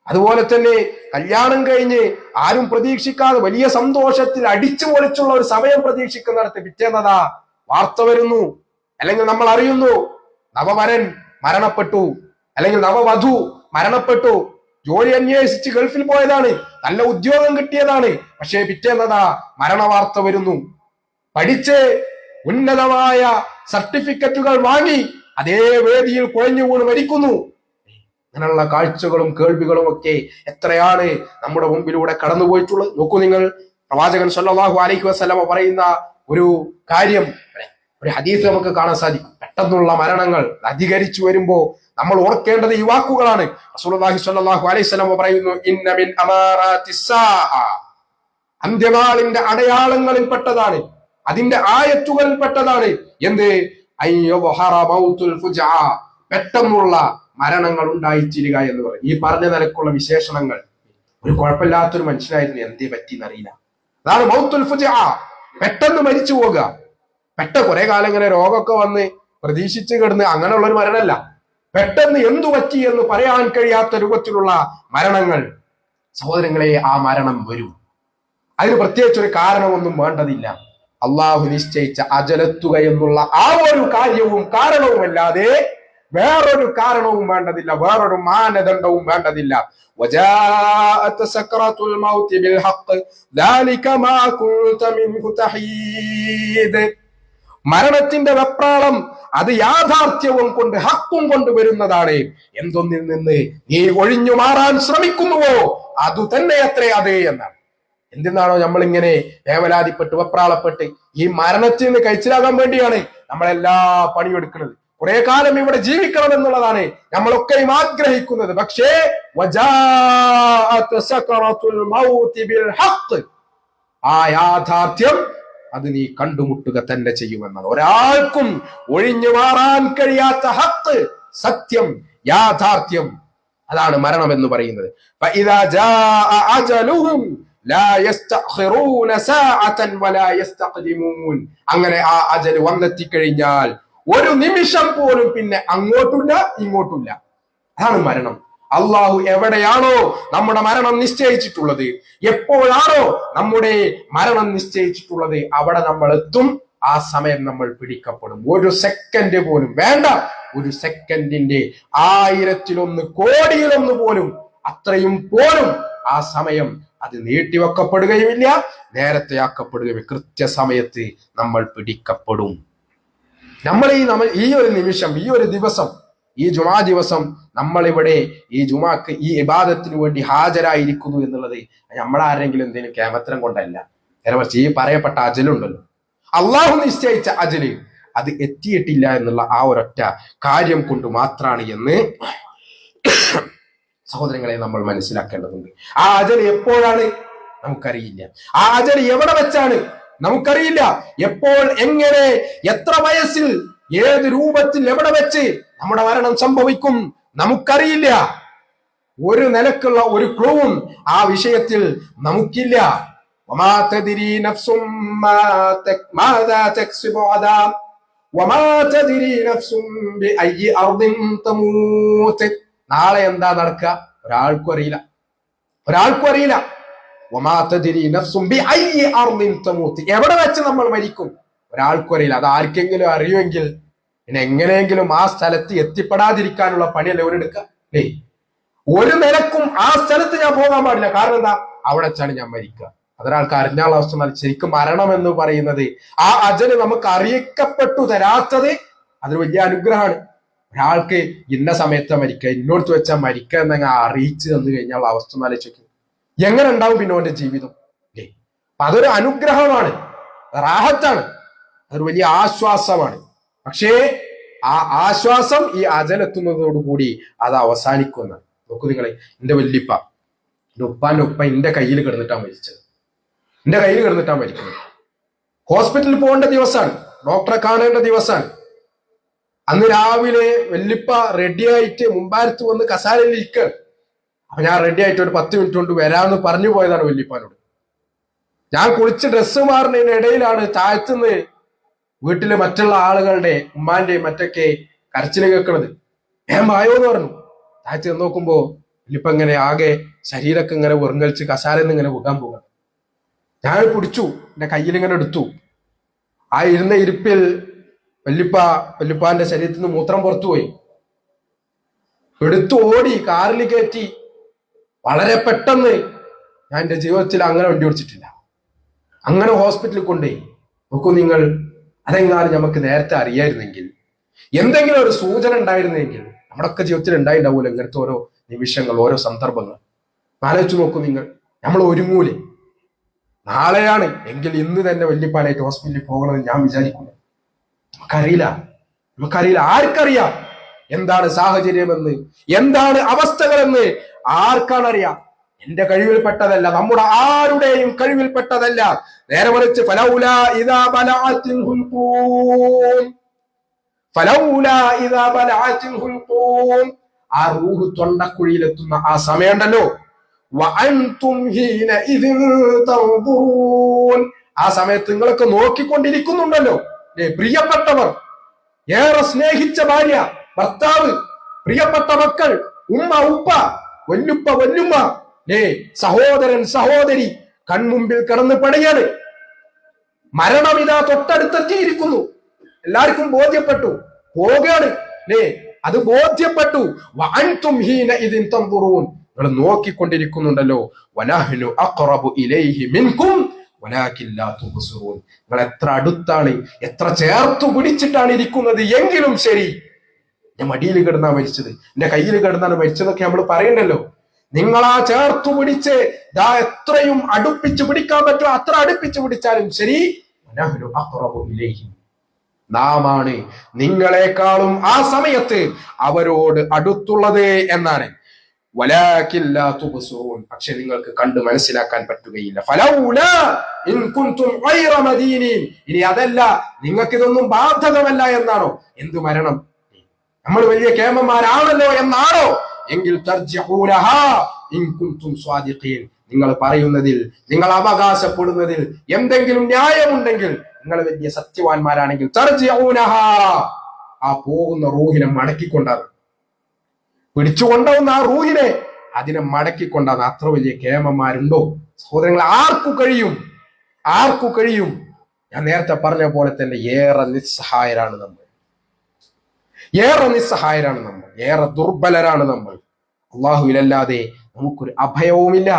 അതുപോലെ തന്നെ കല്യാണം കഴിഞ്ഞ് ആരും പ്രതീക്ഷിക്കാതെ വലിയ സന്തോഷത്തിൽ അടിച്ചു പൊളിച്ചുള്ള ഒരു സമയം പ്രതീക്ഷിക്കുന്നിടത്ത് പിറ്റേന്നതാ വാർത്ത വരുന്നു, അല്ലെങ്കിൽ നമ്മൾ അറിയുന്നു നവവരൻ മരണപ്പെട്ടു, അല്ലെങ്കിൽ നവവധു മരണപ്പെട്ടു. ജോലി അന്വേഷിച്ച് ഗൾഫിൽ പോയതാണ്, നല്ല ഉദ്യോഗം കിട്ടിയതാണ്, പക്ഷേ പിറ്റേന്നതാ മരണവാർത്ത വരുന്നു. പഠിച്ച് ഉന്നതമായ സർട്ടിഫിക്കറ്റുകൾ വാങ്ങി അതേ വേദിയിൽ കുഴഞ്ഞു വീണ് മരിക്കുന്നു. അങ്ങനെയുള്ള കാഴ്ചകളും കേൾവികളും ഒക്കെ എത്രയാണ് നമ്മുടെ മുമ്പിലൂടെ കടന്നുപോയിട്ടുള്ളത്. നോക്കൂ നിങ്ങൾ, പ്രവാചകൻ സല്ലല്ലാഹു അലൈഹി വസല്ലമ പറയുന്ന ഒരു കാര്യം, ഒരു ഹദീസ് നമുക്ക് കാണാൻ സാധിക്കും. പെട്ടെന്നുള്ള മരണങ്ങൾ അധികരിച്ചു വരുമ്പോ നമ്മൾ ഓർക്കേണ്ടത് ഈ വാക്കുകളാണ്. റസൂലുള്ളാഹി സ്വല്ലല്ലാഹു അലൈഹി വസല്ലമ പറയുന്നു, ഇന്ന മിൻ അമാറാത്തിസ്സാഅ, അന്ത്യനാളിന്റെ അടയാളങ്ങളിൽ പെട്ടതാണ്, അതിന്റെ ആയത്തുകളിൽ പെട്ടതാണ് എന്ത്, അയ്യുദ്ഹറ മൗതുൽ ഫുജഅ, പെട്ടെന്നുള്ള മരണങ്ങൾ ഉണ്ടായിത്തീരുക എന്ന് പറയും. ഈ പറഞ്ഞ നിലക്കുള്ള വിശേഷണങ്ങൾ, ഒരു കുഴപ്പമില്ലാത്തൊരു മനുഷ്യനായിരുന്നു, എന്തേ പറ്റിയെന്നറിയില്ല, അതാണ് മൗതുൽ ഫുജഅ, പെട്ടെന്ന് മരിച്ചു പോകുക. കുറെ കാലം ഇങ്ങനെ രോഗമൊക്കെ വന്ന് പ്രതീക്ഷിച്ച് കിടന്ന് അങ്ങനെയുള്ള ഒരു മരണമല്ല, പെട്ടെന്ന് എന്തു പറ്റി എന്ന് പറയാൻ കഴിയാത്ത രൂപത്തിലുള്ള മരണങ്ങൾ. സഹോദരങ്ങളെ, ആ മരണം വരും. അതിന് പ്രത്യേകിച്ചൊരു കാരണമൊന്നും വേണ്ടതില്ല. അള്ളാഹു നിശ്ചയിച്ച അജലെത്തുക എന്നുള്ള ആ ഒരു കാര്യവും കാരണവുമല്ലാതെ വേറൊരു കാരണവും വേണ്ടതില്ല, വേറൊരു മാനദണ്ഡവും വേണ്ടതില്ല. വജാഅത് സക്റത്തുൽ മൗതി ബിൽ ഹഖ് ദാലിക മാ കുൻത മിൻഹു തഹീദ്, മരണത്തിന്റെ വെപ്രാളം അത് യാഥാർത്ഥ്യവും കൊണ്ട്, ഹക്കും കൊണ്ട് വരുന്നതാണ്. എന്തൊന്നിൽ നിന്ന് നീ ഒഴിഞ്ഞു മാറാൻ ശ്രമിക്കുന്നുവോ അതു തന്നെ അത്രേ അതേ എന്നാണ്. എന്തിനാണോ നമ്മളിങ്ങനെ വേവലാതിപ്പെട്ട് വെപ്രാളപ്പെട്ട് ഈ മരണത്തിൽ നിന്ന് കഴിച്ചിലാകാൻ വേണ്ടിയാണ് നമ്മളെല്ലാ പണിയെടുക്കുന്നത്. കുറെ കാലം ഇവിടെ ജീവിക്കണം എന്നുള്ളതാണ് നമ്മളൊക്കെയും ആഗ്രഹിക്കുന്നത്. പക്ഷേ ആ യാഥാർത്ഥ്യം അത് നീ കണ്ടുമുട്ടുക തന്നെ ചെയ്യുമെന്നാണ്. ഒരാൾക്കും ഒഴിഞ്ഞു മാറാൻ കഴിയാത്ത ഹക്ക്, സത്യം, യാഥാർത്ഥ്യം, അതാണ് മരണം എന്ന് പറയുന്നത്. അങ്ങനെ ആ അജൽ വന്നെത്തിക്കഴിഞ്ഞാൽ ഒരു നിമിഷം പോലും പിന്നെ അങ്ങോട്ടില്ല ഇങ്ങോട്ടില്ല. അതാണ് മരണം. അള്ളാഹു എവിടെയാണോ നമ്മുടെ മരണം നിശ്ചയിച്ചിട്ടുള്ളത്, എപ്പോഴാണോ നമ്മുടെ മരണം നിശ്ചയിച്ചിട്ടുള്ളത്, അവിടെ നമ്മൾ എത്തും. ആ സമയം നമ്മൾ പിടിക്കപ്പെടും. ഒരു സെക്കൻഡ് പോലും വേണ്ട, ഒരു സെക്കൻഡിന്റെ 1000-1 കോടിയിലൊന്ന് പോലും, അത്രയും പോലും ആ സമയം അത് നീട്ടിവെക്കപ്പെടുകയുമില്ല, നേരത്തെ ആക്കപ്പെടുകയും. കൃത്യസമയത്ത് നമ്മൾ പിടിക്കപ്പെടും. നമ്മൾ ഈ ഒരു നിമിഷം, ഈ ഒരു ദിവസം, ഈ ജുമാ ദിവസം നമ്മളിവിടെ ഈ ജുമാക്ക് ഈ ഇബാദത്തിന് വേണ്ടി ഹാജരായിരിക്കുന്നു എന്നുള്ളത് നമ്മളാരെങ്കിലും എന്തെങ്കിലും കേമത്തരം കൊണ്ടല്ല. നേരെ മറിച്ച് ഈ പറയപ്പെട്ട അജലുണ്ടല്ലോ, അള്ളാഹു നിശ്ചയിച്ച അജല്, അത് എത്തിയിട്ടില്ല എന്നുള്ള ആ ഒരൊറ്റ കാര്യം കൊണ്ട് മാത്രമാണ് എന്ന് സഹോദരങ്ങളെ നമ്മൾ മനസ്സിലാക്കേണ്ടതുണ്ട്. ആ അജൽ എപ്പോഴാണ് നമുക്കറിയില്ല. ആ അജൽ എവിടെ വെച്ചാണ് നമുക്കറിയില്ല. എപ്പോൾ, എങ്ങനെ, എത്ര വയസ്സിൽ, ഏത് രൂപത്തിൽ, എവിടെ വെച്ച് നമ്മുടെ മരണം സംഭവിക്കും നമുക്കറിയില്ല. ഒരു നിലക്കുള്ള ഒരു ക്ലൂവും ആ വിഷയത്തിൽ നമുക്കില്ല. നാളെ എന്താ നടക്കുക ഒരാൾക്കും അറിയില്ല, ഒരാൾക്കും അറിയില്ല. എവിടെ വെച്ച് നമ്മൾ മരിക്കും ഒരാൾക്കും അറിയില്ല. അത് ആർക്കെങ്കിലും അറിയുമെങ്കിൽ പിന്നെ എങ്ങനെയെങ്കിലും ആ സ്ഥലത്ത് എത്തിപ്പെടാതിരിക്കാനുള്ള പണിയല്ലേ അവരെടുക്കുക. ഒരു നിലക്കും ആ സ്ഥലത്ത് ഞാൻ പോകാൻ പാടില്ല. കാരണം എന്താ, അവിടെ വെച്ചാണ് ഞാൻ മരിക്കുക. അതൊരാൾക്ക് അറിഞ്ഞാലുള്ള അവസ്ഥ. ശരിക്കും മരണം എന്ന് പറയുന്നത്, ആ അജല് നമുക്ക് അറിയിക്കപ്പെട്ടു തരാത്തത് അതൊരു വലിയ അനുഗ്രഹമാണ്. ഒരാൾക്ക് ഇന്ന സമയത്ത് മരിക്കുക, ഇന്നോടത്ത് വെച്ചാൽ മരിക്കുക എന്നങ്ങ് അറിയിച്ചു തന്നു കഴിഞ്ഞാൽ അവസ്ഥ ആലോചിക്കും, എങ്ങനെ ഉണ്ടാവും പിന്നെ അവന്റെ ജീവിതം. അപ്പൊ അതൊരു അനുഗ്രഹമാണ്, റാഹത്താണ്, അതൊരു വലിയ ആശ്വാസമാണ്. പക്ഷേ ആ ആശ്വാസം ഈ അജലെത്തുന്നതോടുകൂടി അത് അവസാനിക്കുമെന്നാണ്. നോക്കൂ നിങ്ങളെ, എന്റെ വല്യപ്പ, എന്റെ ഉപ്പാന്റെ ഉപ്പ എന്റെ കയ്യിൽ കിടന്നിട്ടാണ് മരിച്ചത്. എന്റെ കയ്യിൽ കിടന്നിട്ടാണ് മരിക്കുന്നത്. ഹോസ്പിറ്റലിൽ പോകേണ്ട ദിവസമാണ്, ഡോക്ടറെ കാണേണ്ട ദിവസമാണ്. അന്ന് രാവിലെ വല്യപ്പ റെഡിയായിട്ട് മുമ്പാരത്ത് വന്ന് കസാരയിൽ ഇരിക്കുക. അപ്പൊ ഞാൻ റെഡി ആയിട്ട് ഒരു 10 മിനിറ്റ് കൊണ്ട് വരാമെന്ന് പറഞ്ഞു പോയതാണ് വല്യപ്പാനോട്. ഞാൻ കുളിച്ച് ഡ്രസ്സ് മാറുന്നതിനിടയിലാണ് താഴത്തുനിന്ന് വീട്ടിലെ മറ്റുള്ള ആളുകളുടെ ഉമ്മാന്റെയും മറ്റൊക്കെ കരച്ചില് കേൾക്കണത്. ഞാൻ വായോന്ന് പറഞ്ഞു. താഴത്ത് നോക്കുമ്പോ വല്യപ്പ ഇങ്ങനെ ആകെ ശരീരമൊക്കെ ഇങ്ങനെ വെറുങ്കലിച്ച് കസാരന്ന് ഇങ്ങനെ പോകാൻ പോകാം. ഞാൻ പിടിച്ചു, എന്റെ കയ്യിൽ ഇങ്ങനെ എടുത്തു. ആ ഇരുന്ന ഇരിപ്പിൽ വല്യപ്പാന്റെ ശരീരത്തിൽ നിന്ന് മൂത്രം പുറത്തുപോയി. എടുത്തു ഓടി കാറിൽ കയറ്റി. വളരെ പെട്ടെന്ന്, ഞാൻ എന്റെ ജീവിതത്തിൽ അങ്ങനെ വണ്ടി ഓടിച്ചിട്ടില്ല. അങ്ങനെ ഹോസ്പിറ്റലിൽ കൊണ്ടുപോയി. നോക്കൂ നിങ്ങൾ, അതെങ്ങാനും നമുക്ക് നേരത്തെ അറിയായിരുന്നെങ്കിൽ, എന്തെങ്കിലും ഒരു സൂചന ഉണ്ടായിരുന്നെങ്കിൽ, നമ്മുടെയൊക്കെ ജീവിതത്തിൽ ഉണ്ടായിണ്ടാവൂല്ലോ ഇങ്ങനത്തെ ഓരോ നിമിഷങ്ങൾ, ഓരോ സന്ദർഭങ്ങൾ. ആലോചിച്ച് നോക്കൂ നിങ്ങൾ, നമ്മൾ ഒരുങ്ങൂലെ. നാളെയാണ് എങ്കിൽ ഇന്ന് തന്നെ വല്യപ്പാനായിട്ട് ഹോസ്പിറ്റലിൽ പോകണമെന്ന് ഞാൻ വിചാരിക്കുന്നു. നമുക്കറിയില്ല. ആർക്കറിയാം എന്താണ് സാഹചര്യമെന്ന്, എന്താണ് അവസ്ഥകളെന്ന്? ആർക്കാണറിയാം? എന്റെ കഴിവിൽപ്പെട്ടതല്ല, നമ്മുടെ ആരുടെയും കഴിവിൽപ്പെട്ടതല്ല. നേരെ മറിച്ച് ആ റൂഹ് തൊണ്ടക്കുഴിയിലെത്തുന്ന ആ സമയമുണ്ടല്ലോ, ആ സമയത്ത് നിങ്ങളൊക്കെ നോക്കിക്കൊണ്ടിരിക്കുന്നുണ്ടല്ലോ. പ്രിയപ്പെട്ടവർ, ഏറെ സ്നേഹിച്ച ഭാര്യ, ഭർത്താവ്, പ്രിയപ്പെട്ട മക്കൾ, ഉമ്മ, ഉപ്പ, വല്ലുപ്പ, വല്ലുമ്മ, സഹോദരൻ, സഹോദരി കൺമുമ്പിൽ കിടന്ന് പടയാണ്. മരണം ഇതാ തൊട്ടടുത്തെത്തിയിരിക്കുന്നു. എല്ലാവർക്കും ബോധ്യപ്പെട്ടു, പോവുകയാണ്. അത് ബോധ്യപ്പെട്ടു. നിങ്ങൾ നോക്കിക്കൊണ്ടിരിക്കുന്നുണ്ടല്ലോ. വനഹ്നു അഖ്റബു ഇലൈഹി മിൻകും വലാകിൻ ലാ തുബ്സിറൂൻ. നിങ്ങൾ എത്ര അടുത്താണ്, എത്ര ചേർത്തു പിടിച്ചിട്ടാണ് ഇരിക്കുന്നത് എങ്കിലും ശരി. ഞാൻ മടിയിൽ കിടന്നാ മരിച്ചത്, എന്റെ കയ്യിൽ കിടന്നാണ് മരിച്ചതൊക്കെ നമ്മൾ പറയണ്ടല്ലോ. നിങ്ങളാ ചേർത്തു പിടിച്ച് എത്രയും അടുപ്പിച്ച് പിടിക്കാൻ പറ്റുമോ അത്ര അടുപ്പിച്ച് പിടിച്ചാലും ശരി, വനഹ്നു അഖ്റബു ഇലൈഹി, നാമാണ് നിങ്ങളെക്കാളും ആ സമയത്ത് അവരോട് അടുത്തുള്ളത് എന്നാണ്. വലാകിൻ ലാ തുബ്സിറൂൻ, പക്ഷെ നിങ്ങൾക്ക് കണ്ടു മനസ്സിലാക്കാൻ പറ്റുകയില്ല. ഫലൗലാ ഇൻ കുൻതും ഗൈറ മദീനീൻ, ഇനി അതല്ല നിങ്ങൾക്ക് ഇതൊന്നും ബാധകമല്ല എന്നാണോ? എന്ത് മരണം, നമ്മൾ വലിയ കേമന്മാരാണല്ലോ എന്നാണോ? എങ്കിൽ തർജിഊനഹാ ഇൻ കുൻതും സ്വാദിഖീൻ, നിങ്ങൾ പറയുന്നതിൽ, നിങ്ങൾ അവകാശപ്പെടുന്നതിൽ എന്തെങ്കിലും ന്യായമുണ്ടെങ്കിൽ, നിങ്ങൾ വലിയ സത്യവാന്മാരാണെങ്കിൽ തർജിഊനഹാ, ആ പോകുന്ന റൂഹിനെ മടക്കിക്കൊണ്ടാണ്, പിടിച്ചുകൊണ്ടുവന്ന ആ റൂഹിനെ അതിനെ മടക്കിക്കൊണ്ടാണ്. അത്ര വലിയ കേമന്മാരുണ്ടോ സഹോദരങ്ങൾ? ആർക്കു കഴിയും? ഞാൻ നേരത്തെ പറഞ്ഞ പോലെ തന്നെ ഏറെ നിസ്സഹായരാണ് നമ്മൾ, ഏറെ ദുർബലരാണ് നമ്മൾ. അള്ളാഹുവിലല്ലാതെ നമുക്കൊരു അഭയവുമില്ല,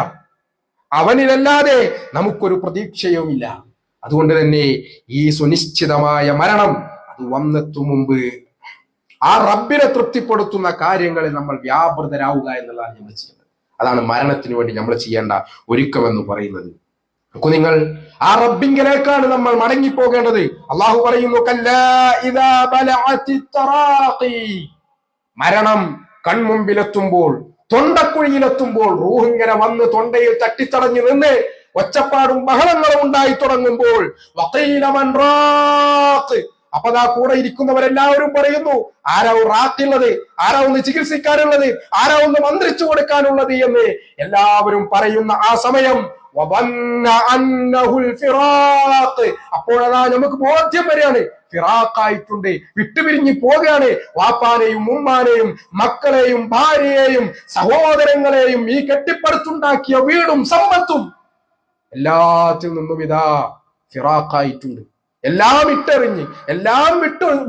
അവനിലല്ലാതെ നമുക്കൊരു പ്രതീക്ഷയുമില്ല. അതുകൊണ്ട് തന്നെ ഈ സുനിശ്ചിതമായ മരണം അത് വന്നെത്തും മുമ്പ് ആ റബ്ബിനെ തൃപ്തിപ്പെടുത്തുന്ന കാര്യങ്ങളിൽ നമ്മൾ വ്യാപൃതരാവുക എന്നുള്ളതാണ് നമ്മൾ ചെയ്യുന്നത്. അതാണ് മരണത്തിന് വേണ്ടി നമ്മൾ ചെയ്യേണ്ട ഒരുക്കമെന്ന് പറയുന്നത്. നിങ്ങൾ ആ റബ്ബിങ്കിലേക്കാണ് നമ്മൾ മടങ്ങിപ്പോകേണ്ടത്. അള്ളാഹു പറയുന്നു, മരണം കൺമുമ്പിലെത്തുമ്പോൾ, തൊണ്ടക്കുഴിയിലെത്തുമ്പോൾ, റൂഹിങ്ങനെ വന്ന് തൊണ്ടയിൽ തട്ടിത്തടഞ്ഞു നിന്ന് ഒച്ചപ്പാടും ബഹളങ്ങളും ഉണ്ടായി തുടങ്ങുമ്പോൾ, അപ്പതാ കൂടെ ഇരിക്കുന്നവരെല്ലാവരും പറയുന്നു, ആരാ റാത്തുള്ളത്, ആരാ ഒന്ന് ചികിത്സിക്കാനുള്ളത്, ആരാ ഒന്ന് മന്ത്രിച്ചു കൊടുക്കാനുള്ളത് എന്ന് എല്ലാവരും പറയുന്ന ആ സമയം, അപ്പോഴതാ നമുക്ക് ബോധ്യം വരികയാണ്, ഫിറാഖായിട്ടുണ്ട്, വിട്ടുപിരിഞ്ഞു പോകുകയാണ്. വാപ്പാനെയും ഉമ്മാനെയും മക്കളെയും ഭാര്യയെയും സഹോദരങ്ങളെയും ഈ കെട്ടിപ്പടുത്തുണ്ടാക്കിയ വീടും സമ്പത്തും എല്ലാത്തിൽ നിന്നും ഇതാ ഫിറാഖായിട്ടുണ്ട്. എല്ലാം ഇട്ടെറിഞ്ഞ്, എല്ലാം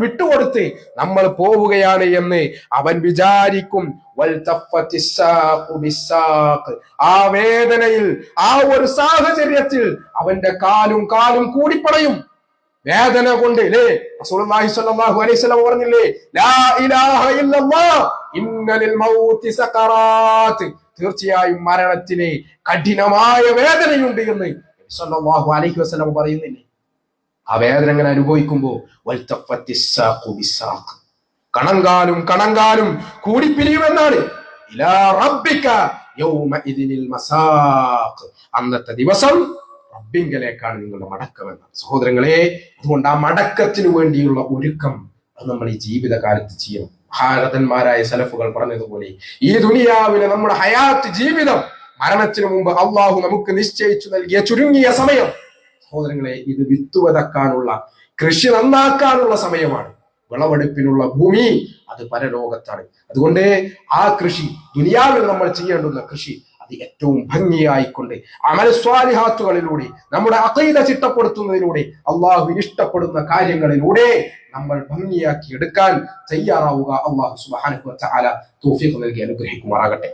വിട്ടുകൊടുത്ത് നമ്മൾ പോവുകയാണ് എന്ന് അവൻ വിചാരിക്കും. ആ വേദനയിൽ, ആ ഒരു സാഹചര്യത്തിൽ അവന്റെ കാലും കൂടിപ്പടയും വേദന കൊണ്ട്. റസൂലുള്ളാഹി സ്വല്ലല്ലാഹു അലൈഹി വസല്ലം പറഞ്ഞില്ലേ, ലാ ഇലാഹ ഇല്ലല്ലാഹ് ഇന്ന ലിൽ മൗതി സകറാത്ത്, തീർച്ചയായും മരണത്തിന് കഠിനമായ വേദനയുണ്ട് എന്ന് സ്വല്ലല്ലാഹു അലൈഹി വസല്ലം പറയുന്നില്ലേ? ആ വേദന എങ്ങനെ അനുഭവിക്കുമ്പോ കണങ്കാലും കൂടിപ്പിരിയുമെന്നാണ്. ഇലാ റബ്ബിക യൗമഇദിനിൽ മസാഖ്, അന്നത്തെ ദിവസം റബ്ബിങ്കലേക്കാണ് നിങ്ങളുടെ മടക്കമെന്നാണ്. സഹോദരങ്ങളെ, അതുകൊണ്ട് ആ മടക്കത്തിനു വേണ്ടിയുള്ള ഒരുക്കം അത് നമ്മൾ ഈ ജീവിതകാലത്ത് ചെയ്യണം. മഹാരഥന്മാരായ സലഫുകൾ പറഞ്ഞതുപോലെ ഈ ദുനിയാവിലെ നമ്മുടെ ഹയാത്ത് ജീവിതം, മരണത്തിനു മുമ്പ് അള്ളാഹു നമുക്ക് നിശ്ചയിച്ചു നൽകിയ ചുരുങ്ങിയ സമയം. സഹോദരങ്ങളെ, ഇത് വിത്തുവതക്കാനുള്ള, കൃഷി നന്നാക്കാനുള്ള സമയമാണ്. വിളവെടുപ്പിനുള്ള ഭൂമി അത് പരലോകത്താണ്. അതുകൊണ്ട് ആ കൃഷി, ദുനിയാവിൽ നമ്മൾ ചെയ്യേണ്ടുന്ന കൃഷി, അത് ഏറ്റവും ഭംഗിയായിക്കൊണ്ട് അമൽ സ്വാലിഹാത്തുകളിലൂടെ, നമ്മുടെ അഖീദ ചിട്ടപ്പെടുത്തുന്നതിലൂടെ, അള്ളാഹുവിന് ഇഷ്ടപ്പെടുന്ന കാര്യങ്ങളിലൂടെ നമ്മൾ ഭംഗിയാക്കി എടുക്കാൻ തയ്യാറാവുക. അള്ളാഹു സുബ്ഹാനഹു വ തആല തൗഫീഖ് നൽകി അനുഗ്രഹിക്കുമാറാകട്ടെ.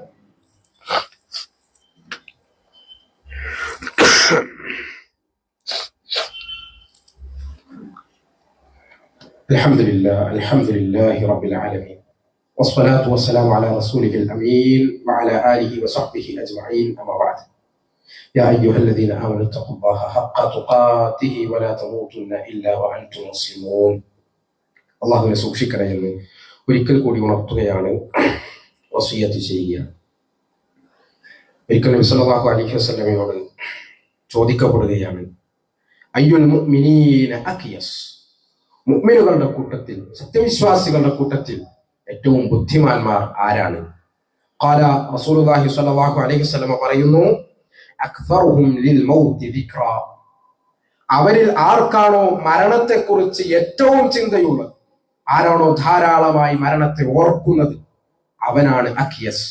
الحمد لله رب العالمين والصلاة والسلام على رسوله الأمين وعلى آله وصحبه أجمعين، أما بعد. يا أيها الذين آمنوا اتقوا الله حق تقاته ولا تموتن إلا وأنتم مسلمون. അള്ളാഹുവിനെ സൂക്ഷിക്കണേ എന്ന് ഒരിക്കൽ കൂടി ഉണർത്തുകയാണ്, വസിയ്യത്ത് ചെയ്യുക. ഒരിക്കൽ നബി സല്ലല്ലാഹു അലൈഹി വസല്ലമയോട് ചോദിക്കപ്പെടുകയാണ്, അയ്യുൽ മുഅ്മിനീന അഖിയസ്, മുഅ്മിനുകളുടെ കൂട്ടത്തിൽ, സത്യവിശ്വാസികളുടെ കൂട്ടത്തിൽ ഏറ്റവും ബുദ്ധിമാന്മാർ ആരാണ്? ഖാല റസൂലുള്ളാഹി സ്വല്ലല്ലാഹു അലൈഹി വസല്ലം പറയുന്നു, അക്സറുഹും ലിൽ മൗതി ദിക്റ, അവരിൽ ആർക്കാണോ മരണത്തെക്കുറിച്ച് ഏറ്റവും ചിന്തയുള്ളത്, ആരാണോ ധാരാളമായി മരണത്തെ ഓർക്കുന്നത്, അവനാണ് അഖിയസ്,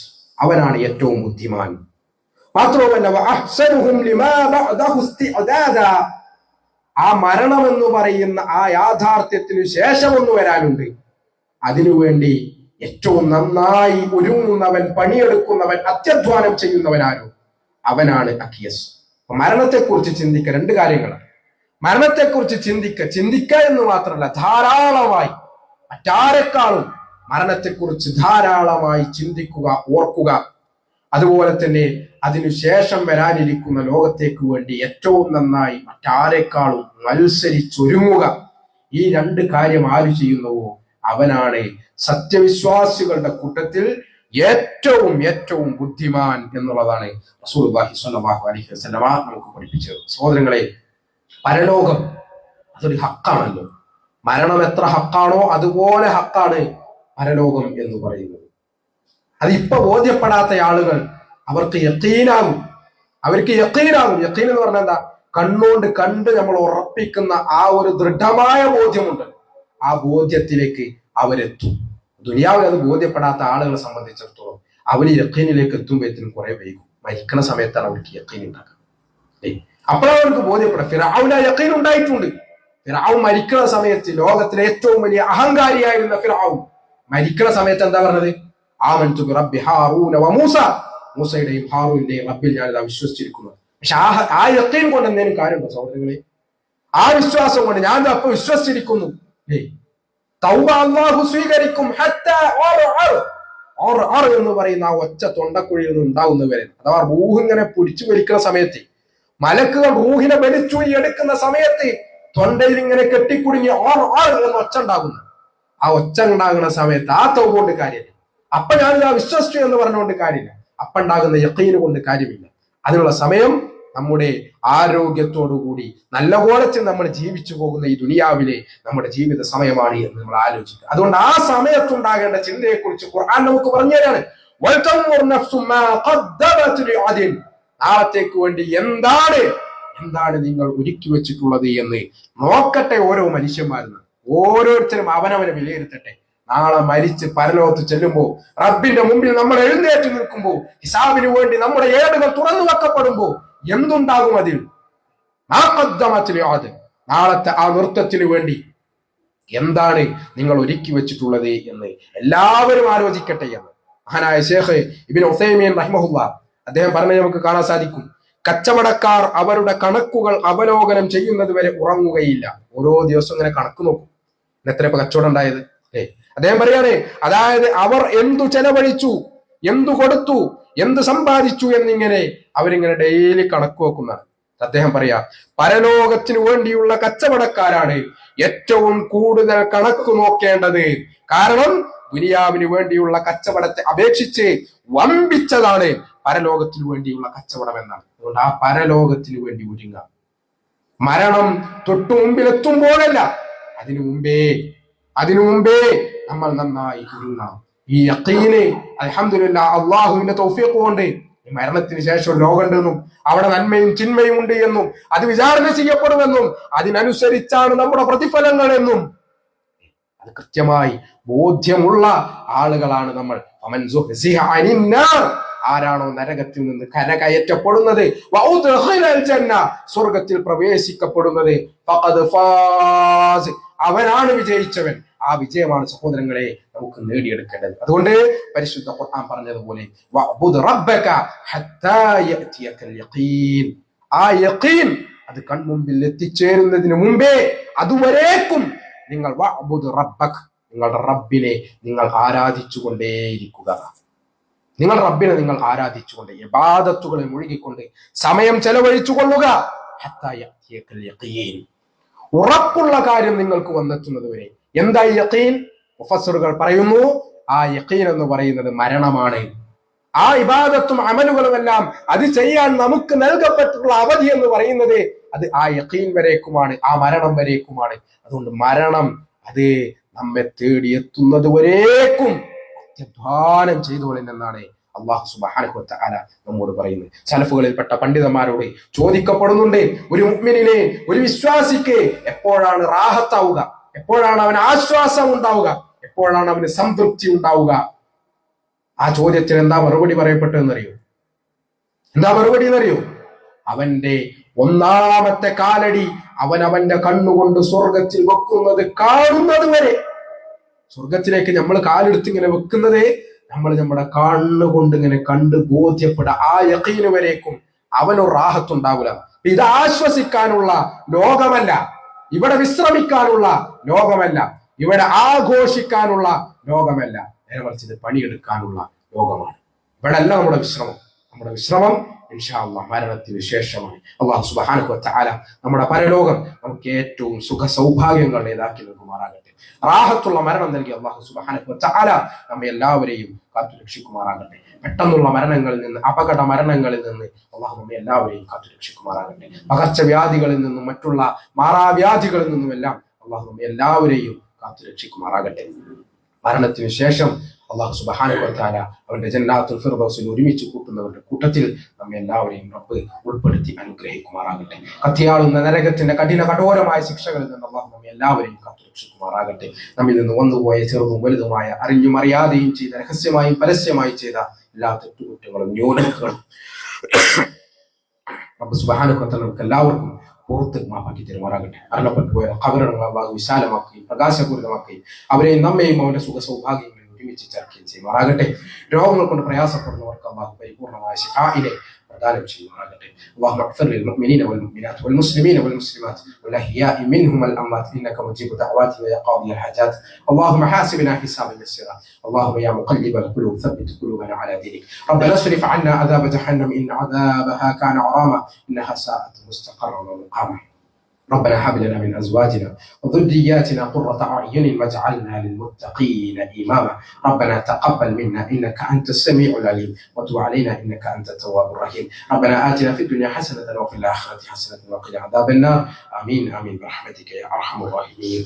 അവനാണ് ഏറ്റവും ബുദ്ധിമാൻ. മാത്രമല്ല വഅഹ്സനുഹും ലിമാ ബഅദഹു ഇസ്തിഅദാദ, ആ മരണമെന്ന് പറയുന്ന ആ യാഥാർത്ഥ്യത്തിന് ശേഷമൊന്നു വരാനുണ്ട്, അതിനുവേണ്ടി ഏറ്റവും നന്നായി ഒരുങ്ങുന്നവൻ, പണിയെടുക്കുന്നവൻ, അത്യധ്വാനം ചെയ്യുന്നവനാരും, അവനാണ് അഖിയസ്. മരണത്തെക്കുറിച്ച് ചിന്തിക്ക, രണ്ട് കാര്യങ്ങളാണ്. മരണത്തെക്കുറിച്ച് ചിന്തിക്ക എന്ന് മാത്രമല്ല, ധാരാളമായി, മറ്റാരെക്കാളും മരണത്തെക്കുറിച്ച് ധാരാളമായി ചിന്തിക്കുക, ഓർക്കുക. അതുപോലെ തന്നെ അതിനുശേഷം വരാനിരിക്കുന്ന ലോകത്തേക്ക് വേണ്ടി ഏറ്റവും നന്നായി മറ്റാരെക്കാളും മത്സരിച്ചൊരുങ്ങുക. ഈ രണ്ട് കാര്യം ആര് ചെയ്യുന്നുവോ അവനാണ് സത്യവിശ്വാസികളുടെ കൂട്ടത്തിൽ ഏറ്റവും ഏറ്റവും ബുദ്ധിമാൻ എന്നുള്ളതാണ് റസൂലുള്ളാഹി സ്വല്ലല്ലാഹു അലൈഹി വസല്ലമ നമുക്ക് പഠിപ്പിച്ചത്. സഹോദരങ്ങളെ, പരലോകം അതൊരു ഹക്കാണല്ലോ. മരണം എത്ര ഹക്കാണോ അതുപോലെ ഹക്കാണ് പരലോകം എന്ന് പറയുന്നത്. അതിപ്പോ ബോധ്യപ്പെടാത്ത ആളുകൾ അവർക്ക് യഖീനാകും. യഖീൻ എന്ന് പറഞ്ഞാൽ എന്താ? കണ്ണുകൊണ്ട് കണ്ട് നമ്മൾ ഉറപ്പിക്കുന്ന ആ ഒരു ദൃഢമായ ബോധ്യമുണ്ട്. ആ ബോധ്യത്തിലേക്ക് അവരെത്തും. ദുനിയാവിൽ അത് ബോധ്യപ്പെടാത്ത ആളുകളെ സംബന്ധിച്ചിടത്തോളം അവർ യഖീനിലേക്ക് എത്തുമ്പോഴത്തേനും കുറെ വൈകും. മരിക്കണ സമയത്താണ് അവർക്ക് യഖീൻ ഉണ്ടാക്കുക. അപ്പോഴാണ് അവർക്ക് ബോധ്യപ്പെടുക. ഫിർഔന് യഖീൻ ഉണ്ടായിട്ടുണ്ട്. ഫിർഔൻ മരിക്കുന്ന സമയത്ത്, ലോകത്തിലെ ഏറ്റവും വലിയ അഹങ്കാരിയായിരുന്ന ഫിർഔൻ മരിക്കുന്ന സമയത്ത് എന്താ പറഞ്ഞത്? ആമൻതു ബിറബ്ബി ഹാറൂന വ മൂസ, മൂസയുടെയും ഹാറൂന്റെയും റബ്ബിൽ ഞാനിതാ വിശ്വസിച്ചിരിക്കുന്നു. പക്ഷെ ആ യഖീൻ കൊണ്ട് എന്തേലും കാര്യമുണ്ടോ സഹോദരങ്ങളെ? ആ വിശ്വാസം കൊണ്ട് ഞാൻ അപ്പൊ വിശ്വസിച്ചിരിക്കുന്നു. തൗബ അല്ലാഹു സ്വീകരിക്കും എന്ന് പറയുന്ന ആ ഒച്ച തൊണ്ടക്കുഴിയിൽ നിന്ന് ഉണ്ടാവുന്നവരെ, അഥവാ റൂഹ് ഇങ്ങനെ പിടിച്ചു വലിക്കുന്ന സമയത്ത്, മലക്കുകൾ റൂഹിനെ വലിച്ചൂരി എടുക്കുന്ന സമയത്ത് തൊണ്ടയിൽ ഇങ്ങനെ കെട്ടിക്കുടുങ്ങി എന്ന് ഒച്ച ഉണ്ടാകുന്നു. ആ ഒച്ച ഉണ്ടാകുന്ന സമയത്ത് ആ തൗബ കൊണ്ട് കാര്യമില്ല. അപ്പൊ ഞാനിതാ വിശ്വസിച്ചു എന്ന് പറഞ്ഞുകൊണ്ട് കാര്യമില്ല. അപ്പൊ ഉണ്ടാകുന്ന യഖീന് കൊണ്ട് കാര്യമില്ല. അതിനുള്ള സമയം നമ്മുടെ ആരോഗ്യത്തോടുകൂടി നല്ല കോലത്തിൽ നമ്മൾ ജീവിച്ചു പോകുന്ന ഈ ദുനിയാവിലെ നമ്മുടെ ജീവിത സമയമാണ് എന്ന് നമ്മൾ ആലോചിക്കുക. അതുകൊണ്ട് ആ സമയത്തുണ്ടാകേണ്ട ചിന്തയെ കുറിച്ച് ഖുർആൻ നമുക്ക് പറഞ്ഞു തരാണ്. നാളത്തേക്ക് വേണ്ടി എന്താണ് നിങ്ങൾ ഒരുക്കി വെച്ചിട്ടുള്ളത് എന്ന് നോക്കട്ടെ ഓരോ മനുഷ്യന്മാരും. ഓരോരുത്തരും അവനവനെ വിലയിരുത്തട്ടെ. നാളെ മരിച്ച് പരലോകത്ത് ചെല്ലുമ്പോൾ, റബ്ബിന്റെ മുമ്പിൽ നമ്മൾ എഴുന്നേറ്റ് നിൽക്കുമ്പോൾ, ഹിസാബിന് വേണ്ടി നമ്മുടെ ഏടുകൾ തുറന്നു വെക്കപ്പെടുമ്പോൾ എന്തുണ്ടാകും? അതിൽ നാളത്തെ ആ നൃത്തത്തിന് വേണ്ടി എന്താണ് നിങ്ങൾ ഒരുക്കി വെച്ചിട്ടുള്ളത് എന്ന് എല്ലാവരും ആലോചിക്കട്ടെ എന്ന് മഹാനായ ശൈഖ് ഇബ്നു ഉസൈമീൻ റഹിമഹുല്ലാഹ് അദ്ദേഹം പറഞ്ഞത് നമുക്ക് കാണാൻ സാധിക്കും. കച്ചവടക്കാർ അവരുടെ കണക്കുകൾ അവലോകനം ചെയ്യുന്നത് വരെ ഉറങ്ങുകയില്ല. ഓരോ ദിവസവും ഇങ്ങനെ കണക്ക് നോക്കും. എത്ര ഇപ്പൊ കച്ചവടം ഉണ്ടായത്? അദ്ദേഹം പറയാണ്, അതായത് അവർ എന്തു ചെലവഴിച്ചു, എന്തു കൊടുത്തു, എന്ത് സമ്പാദിച്ചു എന്നിങ്ങനെ അവരിങ്ങനെ ഡെയിലി കണക്ക് വെക്കുന്നതാണ്. അദ്ദേഹം പറയാ, പരലോകത്തിന് വേണ്ടിയുള്ള കച്ചവടക്കാരാണ് ഏറ്റവും കൂടുതൽ കണക്ക് നോക്കേണ്ടത്. കാരണം ദുനിയാവിന് വേണ്ടിയുള്ള കച്ചവടത്തെ അപേക്ഷിച്ച് വമ്പിച്ചതാണ് പരലോകത്തിന് വേണ്ടിയുള്ള കച്ചവടം എന്നാണ്. അതുകൊണ്ട് ആ പരലോകത്തിന് വേണ്ടി ഒരുങ്ങാം. മരണം തൊട്ടു മുമ്പിലെത്തുമ്പോഴല്ല, അതിനു മുമ്പേ നമ്മൾ നന്നായി ഒരുങ്ങാം. ഈ യഖീന് അൽഹംദുലില്ലാഹ് അള്ളാഹുവിന്റെ തൗഫീഖ് കൊണ്ട് ഈ മരണത്തിന് ശേഷം ലോകമുണ്ടെന്നും അവിടെ നന്മയും ചിന്മയും ഉണ്ട് എന്നും അത് വിചാരണ ചെയ്യപ്പെടുമെന്നും അതിനനുസരിച്ചാണ് നമ്മുടെ പ്രതിഫലങ്ങൾ എന്നും അത് കൃത്യമായി ബോധ്യമുള്ള ആളുകളാണ് നമ്മൾ. ആരാണോ നരകത്തിൽ നിന്ന് കരകയറ്റപ്പെടുന്നത്, സ്വർഗത്തിൽ പ്രവേശിക്കപ്പെടുന്നത്, അവനാണ് വിജയിച്ചവൻ. ആ വിജയമാണ് സഹോദരങ്ങളെ നമുക്ക് നേടിയെടുക്കേണ്ടത്. അതുകൊണ്ട് പരിശുദ്ധ ഖുർആൻ പറഞ്ഞതുപോലെ ആ യഖീൻ അത് കൺമുമ്പിൽ എത്തിച്ചേരുന്നതിന് മുമ്പേ അതുവരേക്കും നിങ്ങൾ നിങ്ങളുടെ റബ്ബിനെ നിങ്ങൾ ആരാധിച്ചുകൊണ്ടേയിരിക്കുക. നിങ്ങൾ റബ്ബിനെ നിങ്ങൾ ആരാധിച്ചുകൊണ്ട് ഇബാദത്തുകളിൽ മുഴുകിക്കൊണ്ട് സമയം ചെലവഴിച്ചു കൊള്ളുക. ഉറപ്പുള്ള കാര്യം നിങ്ങൾക്ക് വന്നെത്തുന്നത് വരെ. എന്താ യഖീൻ? മുഫസ്സിറുകൾ പറയുന്നു, ആ യഖീൻ എന്ന് പറയുന്നത് മരണമാണ്. ആ ഇബാദത്തും അമലുകളും എല്ലാം അത് ചെയ്യാൻ നമുക്ക് നൽകപ്പെട്ടിട്ടുള്ള അവധി എന്ന് പറയുന്നത് അത് ആ യഖീൻ വരേക്കുമാണ്, ആ മരണം വരേക്കുമാണ്. അതുകൊണ്ട് മരണം അത് നമ്മെ തേടിയെത്തുന്നത് വരേക്കും അത്യധ്വാനം ചെയ്തോളെന്നാണ് അല്ലാഹു സുബ്ഹാനഹു വ തആല നമ്മോട് പറയുന്നത്. സലഫുകളിൽപ്പെട്ട പണ്ഡിതന്മാരോട് ചോദിക്കപ്പെടുന്നുണ്ട്, ഒരു മുഅ്മിനിനെ, ഒരു വിശ്വാസിക്ക് എപ്പോഴാണ് റാഹത്താവുക, എപ്പോഴാണ് അവന് ആശ്വാസം ഉണ്ടാവുക, എപ്പോഴാണ് അവന് സംതൃപ്തി ഉണ്ടാവുക? ആ ചോദ്യത്തിന് എന്താ മറുപടി പറയപ്പെട്ടതെന്നറിയോ? അവന്റെ ഒന്നാമത്തെ കാലടി അവന്റെ കണ്ണുകൊണ്ട് സ്വർഗത്തിൽ വെക്കുന്നത് കാണുന്നത് വരെ. സ്വർഗത്തിലേക്ക് നമ്മൾ കാലെടുത്ത് ഇങ്ങനെ വെക്കുന്നത് നമ്മൾ നമ്മുടെ കണ്ണുകൊണ്ട് ഇങ്ങനെ കണ്ട് ബോധ്യപ്പെടുക. ആ യഖീന് വരേക്കും അവനൊരു റാഹത്തുണ്ടാവില്ല. ഇത് ആശ്വസിക്കാനുള്ള ലോകമല്ല, ഇവിടെ വിശ്രമിക്കാനുള്ള ലോകമല്ല, ഇവിടെ ആഘോഷിക്കാനുള്ള ലോകമല്ല, നേരെ മറിച്ച് ഇത് പണിയെടുക്കാനുള്ള ലോകമാണ്. ഇവിടെ അല്ല നമ്മുടെ വിശ്രമം ഇൻഷാ അല്ലാഹ് മരണത്തിന് ശേഷമാണ്. അല്ലാഹു സുബ്ഹാനഹു വ തആല നമ്മുടെ പരലോകം നമുക്ക് ഏറ്റവും സുഖ സൗഭാഗ്യങ്ങളുടേതാക്കി നൽകുമാറാകട്ടെ. റാഹത്തുള്ള മരണം നൽകി അല്ലാഹു സുബ്ഹാനഹു വ തആല നമ്മെ എല്ലാവരെയും കാത്തുരക്ഷിക്കുമാറാകട്ടെ. പെട്ടെന്നുള്ള മരണങ്ങളിൽ നിന്ന്, അപകട മരണങ്ങളിൽ നിന്ന് അള്ളാഹു നമ്മെ എല്ലാവരെയും കാത്തുരക്ഷിക്കുമാറാകട്ടെ. പകർച്ചവ്യാധികളിൽ നിന്നും മറ്റുള്ള മാറാവ്യാധികളിൽ നിന്നുമെല്ലാം അള്ളാഹു നമ്മെ എല്ലാവരെയും കാത്തുരക്ഷിക്കുമാറാകട്ടെ. മരണത്തിന് ശേഷം അള്ളാഹു സുബ്ഹാനഹു വ തആല അവന്റെ ജന്നാത്തുൽ ഫിർദൗസിൽ ഒരുമിച്ച് കൂട്ടുന്നവരുടെ കൂട്ടത്തിൽ നമ്മെ എല്ലാവരെയും റബ്ബ് ഉൾപ്പെടുത്തി അനുഗ്രഹിക്കുമാറാകട്ടെ. കത്തിയാളുന്ന നരകത്തിന്റെ കഠോരമായ ശിക്ഷകളിൽ നിന്ന് അള്ളാഹു നമ്മെ എല്ലാവരെയും കാത്തുരക്ഷിക്കുമാറാകട്ടെ. നമ്മിൽ നിന്ന് വന്നുപോയ ചെറുതും വലുതുമായ, അറിഞ്ഞും അറിയാതെയും ചെയ്ത, രഹസ്യമായും പരസ്യമായി ചെയ്ത എല്ലാ തെറ്റുകുറ്റങ്ങളും ന്യൂനതകളും റബ്ബ് സുബ്ഹാനഹു വ തആല നമുക്ക് എല്ലാവർക്കും പുറത്ത് മാപ്പാക്കി തരുമാറാകട്ടെ. അരണപ്പെട്ടുപോയ ഖബറുകൾ അല്ലാഹു വിശാലമാക്കുകയും പ്രകാശപൂരിതമാക്കുകയും അവരെയും നമ്മയും അവന്റെ സുഖ സൗഭാഗ്യങ്ങളിൽ ഒരുമിച്ച് ചേർക്കുകയും ചെയ്യുമാറാകട്ടെ. രോഗങ്ങൾ കൊണ്ട് പ്രയാസപ്പെടുന്നവർക്ക് അല്ലാഹു പരിപൂർണമായ ശിഫാഇനെ പ്രദാനം ചെയ്യുമാറാകട്ടെ. اللهم اغفر للمؤمنين والمؤمنات والمسلمين والمسلمات والاحياء منهم والاموات انك مجيب دعوات ويا قاضي الحاجات. اللهم حاسبنا حسابا يسيرا. اللهم يا مقلب القلوب ثبت قلوبنا على دينك. ربنا اصرف عنا عذاب جهنم ان عذابها كان غراما انها ساءت مستقرا ومقاما. ربنا هب لنا من ازواجنا وذرياتنا قرة اعين واجعلنا للمتقين اماما. ربنا تقبل منا انك انت السميع العليم وتب علينا انك انت التواب الرحيم. ربنا آتنا في الدنيا حسنة وفي الاخرة حسنة وقنا عذاب النار. امين امين برحمتك يا ارحم الراحمين.